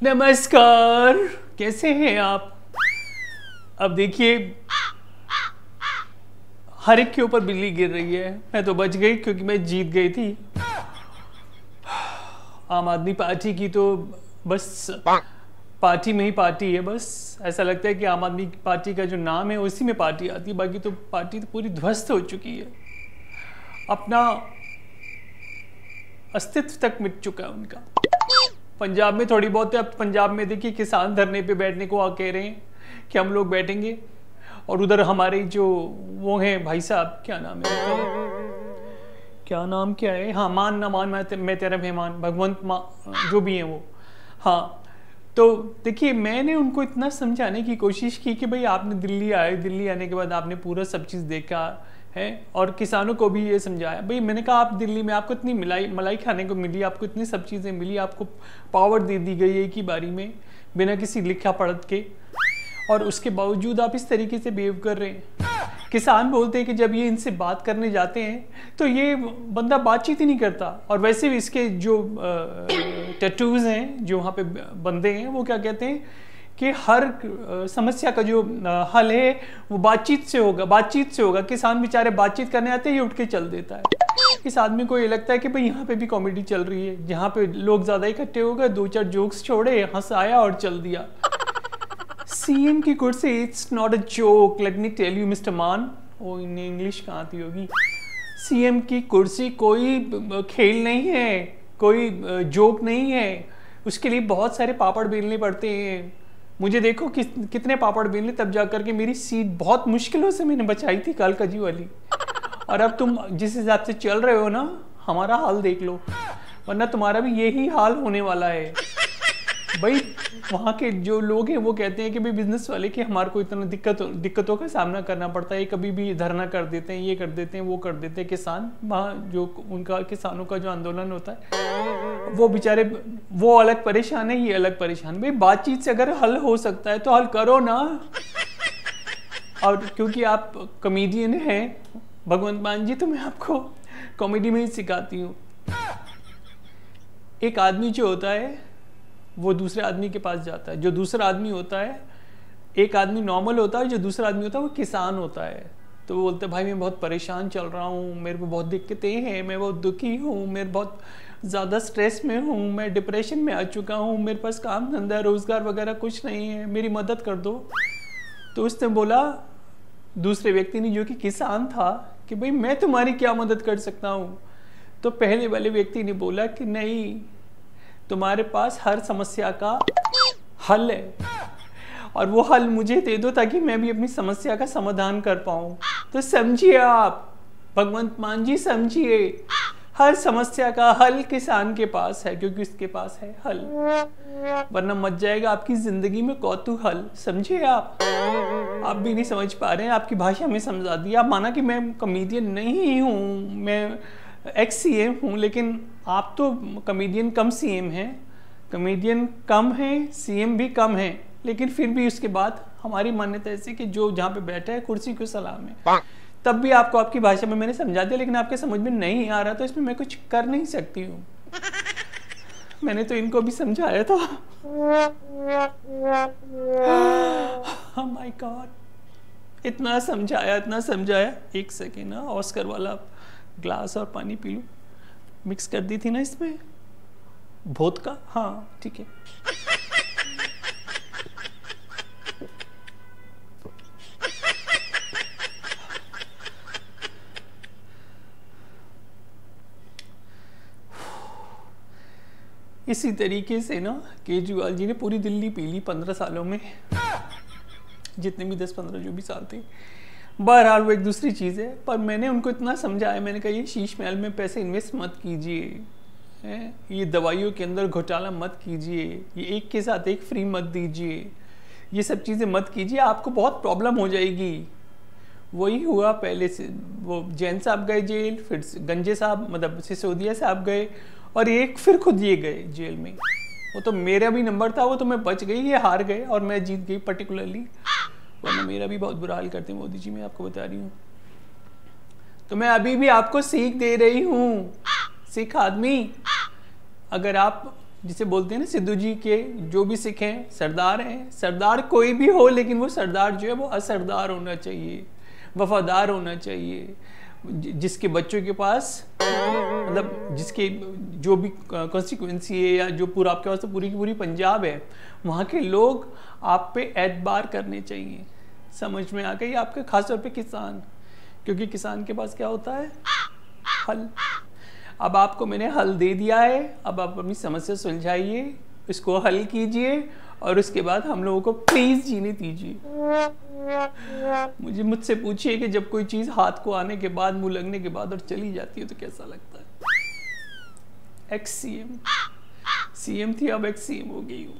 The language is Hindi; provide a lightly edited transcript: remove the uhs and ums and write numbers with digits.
नमस्कार, कैसे हैं आप? अब देखिए, हर एक के ऊपर बिल्ली गिर रही है। मैं तो बच गई क्योंकि मैं जीत गई थी। आम आदमी पार्टी की तो बस पार्टी में ही पार्टी है। बस ऐसा लगता है कि आम आदमी पार्टी का जो नाम है उसी में पार्टी आती है, बाकी तो पार्टी तो पूरी ध्वस्त हो चुकी है। अपना अस्तित्व तक मिट चुका है उनका। पंजाब में थोड़ी बहुत है। अब पंजाब में देखिए, किसान धरने पे बैठने को कह रहे हैं कि हम लोग बैठेंगे, और उधर हमारे जो वो हैं भाई साहब, क्या नाम है क्या नाम क्या है, हाँ, मान ना मान मैं तेरा मेहमान, भगवंत जो भी हैं वो। हाँ, तो देखिए, मैंने उनको इतना समझाने की कोशिश की कि भाई आपने दिल्ली आए, दिल्ली आने के बाद आपने पूरा सब चीज़ देखा है, और किसानों को भी ये समझाया। भाई मैंने कहा, आप दिल्ली में आपको इतनी मलाई खाने को मिली, आपको इतनी सब चीज़ें मिली, आपको पावर दे दी गई एक ही बारी में बिना किसी लिखा पढ़त के, और उसके बावजूद आप इस तरीके से बिहेव कर रहे हैं। किसान बोलते हैं कि जब ये इनसे बात करने जाते हैं तो ये बंदा बातचीत ही नहीं करता, और वैसे भी इसके जो टैटूज़ हैं, जो वहाँ पे बंदे हैं, वो क्या कहते हैं कि हर समस्या का जो हल है वो बातचीत से होगा, बातचीत से होगा। किसान बेचारे बातचीत करने आते हैं, ये उठ के चल देता है। इस आदमी को ये लगता है कि भाई यहाँ पे भी कॉमेडी चल रही है, जहाँ पे लोग ज़्यादा इकट्ठे हो गए, 2-4 जोक्स छोड़े, हंस आया और चल दिया। सीएम की कुर्सी, it's not a joke, let me tell you mister Mann. वो इन्हें इंग्लिश कहाँ आती होगी। सीएम की कुर्सी कोई खेल नहीं है, कोई जोक नहीं है। उसके लिए बहुत सारे पापड़ बेलने पड़ते हैं। मुझे देखो कितने पापड़ बेलने, तब जाकर के मेरी सीट बहुत मुश्किलों से मैंने बचाई थी कालकाजी वाली। और अब तुम जिस हिसाब से चल रहे हो ना, हमारा हाल देख लो, वरना तुम्हारा भी यही हाल होने वाला है। भाई वहाँ के जो लोग हैं वो कहते हैं कि भाई बिजनेस वाले, कि हमारे को इतना दिक्कतों का सामना करना पड़ता है, कभी भी धरना कर देते हैं, ये कर देते हैं, वो कर देते हैं। किसान वहाँ जो उनका किसानों का जो आंदोलन होता है, वो बेचारे वो अलग परेशान है, ये अलग परेशान। भाई बातचीत से अगर हल हो सकता है तो हल करो ना। और क्योंकि आप कॉमेडियन हैं भगवंत मान जी, तो मैं आपको कॉमेडी में ही सिखाती हूँ। एक आदमी जो होता है वो दूसरे आदमी के पास जाता है। जो दूसरा आदमी होता है, एक आदमी नॉर्मल होता है, जो दूसरा आदमी होता है वो किसान होता है। तो वो बोलते हैं, भाई मैं बहुत परेशान चल रहा हूँ, मेरे को बहुत दिक्कतें हैं, मैं बहुत दुखी हूँ, मैं बहुत ज़्यादा स्ट्रेस में हूँ, मैं डिप्रेशन में आ चुका हूँ, मेरे पास काम धंधा रोज़गार वगैरह कुछ नहीं है, मेरी मदद कर दो। तो उसने बोला, दूसरे व्यक्ति ने, जो कि किसान था, कि भाई मैं तुम्हारी क्या मदद कर सकता हूँ। तो पहले वाले व्यक्ति ने बोला कि नहीं, तुम्हारे पास हर समस्या का हल है, और वो हल मुझे दे दो ताकि मैं भी अपनी समस्या का समाधान कर पाऊँ। तो समझिए आप भगवंत मान जी, समझिए, हर समस्या का हल किसान के पास है, क्योंकि उसके पास है हल, वरना मच जाएगा आपकी जिंदगी में कौतूहल। समझिए आप भी नहीं समझ पा रहे हैं, आपकी भाषा में समझा दिया। माना कि मैं कॉमेडियन नहीं हूँ, मैं एक्स सीएम हूँ, लेकिन आप तो कॉमेडियन कम सीएम हैं। कॉमेडियन कम है, सीएम भी कम है, लेकिन फिर भी उसके बाद हमारी मान्यता ऐसी कि जो जहाँ पे बैठा है कुर्सी को सलाम है। तब भी आपको आपकी भाषा में मैंने समझा दिया, लेकिन आपके समझ में नहीं आ रहा, तो इसमें मैं कुछ कर नहीं सकती हूँ। मैंने तो इनको भी समझाया था। Oh my God, इतना समझाया। एक सेकेंड ना, ऑस्कर वाला ग्लास और पानी पी लूं। मिक्स कर दी थी ना इसमें वोदका, हाँ ठीक है। इसी तरीके से ना केजरीवाल जी ने पूरी दिल्ली पी ली 15 सालों में, जितने भी 10-15 जो भी साल थे। बहरहाल वो एक दूसरी चीज़ है, पर मैंने उनको इतना समझाया, मैंने कहा ये शीश महल में पैसे इन्वेस्ट मत कीजिए, ये दवाइयों के अंदर घोटाला मत कीजिए, ये एक के साथ एक फ्री मत दीजिए, ये सब चीज़ें मत कीजिए, आपको बहुत प्रॉब्लम हो जाएगी। वही हुआ, पहले से वो जैन साहब गए जेल, फिर गंजे साहब मतलब सिसोदिया साहब गए, और एक फिर खुद ये गए जेल में। वो तो मेरा भी नंबर था, वो तो मैं बच गई, ये हार गए और मैं जीत गई पर्टिकुलरली, वरना मेरा भी बहुत बुरा हाल करते हैं मोदी जी, मैं आपको बता रही हूँ। तो मैं अभी भी आपको सीख दे रही हूँ। सिख आदमी, अगर आप जिसे बोलते हैं ना, सिद्धू जी के जो भी सिख हैं सरदार हैं, सरदार कोई भी हो लेकिन वो सरदार जो है वो असरदार होना चाहिए, वफादार होना चाहिए, जिसके बच्चों के पास मतलब जिसके जो भी कॉन्स्टिट्यूंसी है या जो पूरा आपके पास तो पूरी की पूरी पंजाब है, वहाँ के लोग आप पे एतबार करने चाहिए। समझ में आ गई आपके, खासतौर पे किसान, क्योंकि किसान के पास क्या होता है, हल। अब आपको मैंने हल दे दिया है, अब आप अपनी समस्या सुलझाइए, इसको हल कीजिए और उसके बाद हम लोगों को प्लीज जीने दीजिए। मुझसे पूछिए कि जब कोई चीज हाथ को आने के बाद, मुंह लगने के बाद और चली जाती है तो कैसा लगता है। एक्स सीएम थी, अब एक्स सीएम हो गई हूँ।